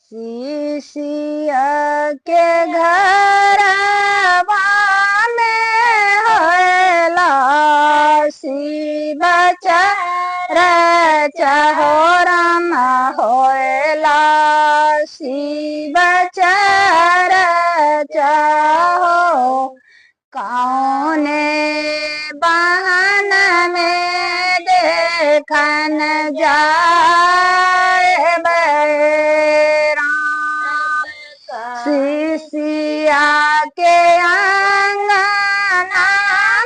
शिष्य के घरवा में होला शिव चर्चा हो राम होला शिव चर्चा हो। कौने बहन में देखन जाए शिष्या के अंगना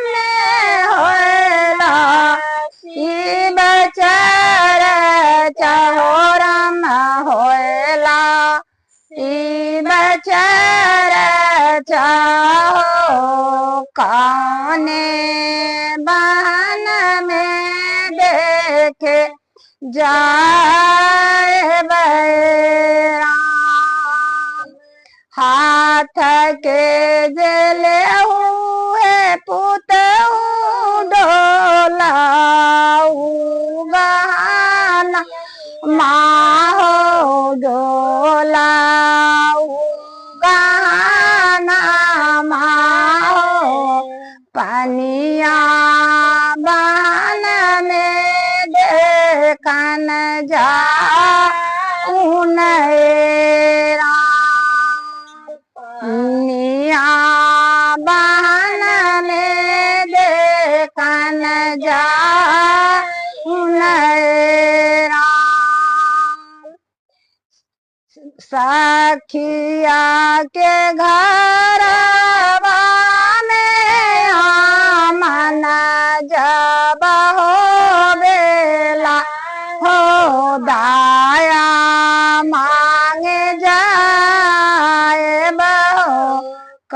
में होला शिव चर्चा हो राम होला शिव चर्चा हो। कौने बहन में देखे जाए हाथ के जले हुए पुतहु डोला गहना माहो डोला गहना माहो पनिया बहन में देखन जा निया बहन में देखन जा सखिया के घरवा में आमन जब हो बेला हो दाया मांगे जाए बहो।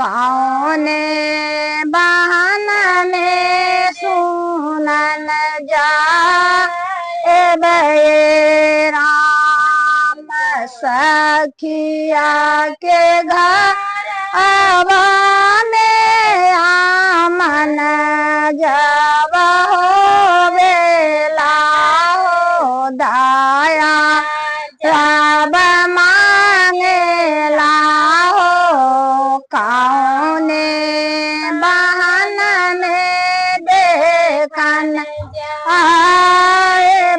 कौने बहन में सुनन जाए राम सखिया के घरवा में आमन जब हो बेला हो दाया सब मांगेला हो। कौने बहन में देखन आए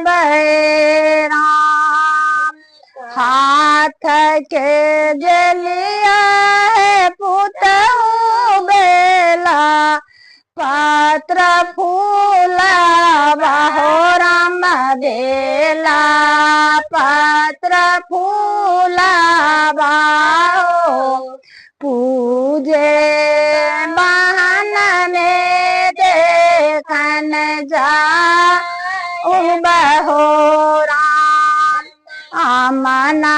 राम हाथ के जलिया पुतहु बेला पत्र फूला हो राम बेला पत्र फूला हो पूजे बहन में देखन जा बहो राम आमना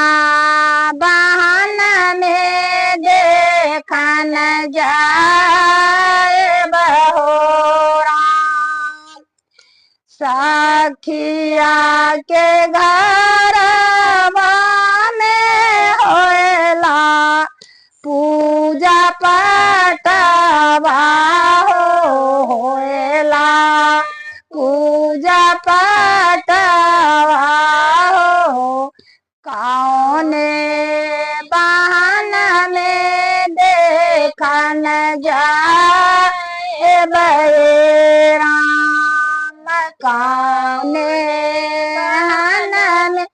बहन में देखन जाए बहो राम सखिया के घरवा में होला पूजा पाठवा होला पूजा पाठवा हो। कौने बहन में देखन जाए राम कौने बहन में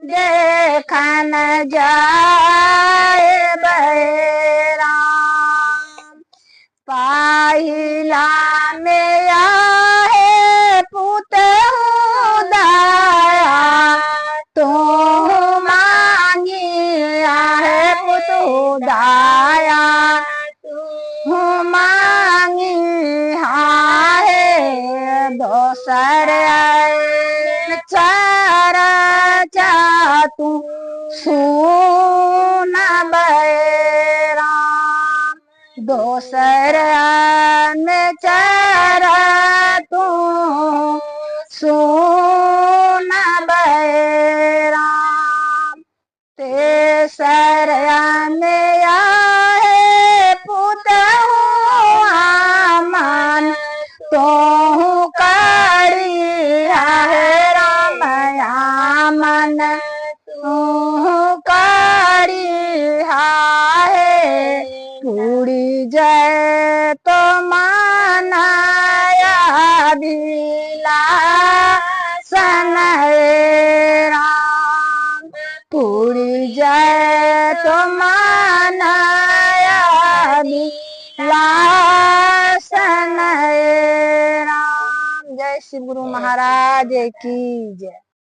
देखन जाए राम पाहिला में आए पुतहु दाया तो मांगी आहे पुतहु दाया तू मांगी हाय दोसर चार चा तू सुन राम दोसर में चारा तू सुन राम तेसर में आए पुतहु आमन तो करी है राम आमन तू का लासन है राम। जय श्री गुरु महाराज की जय।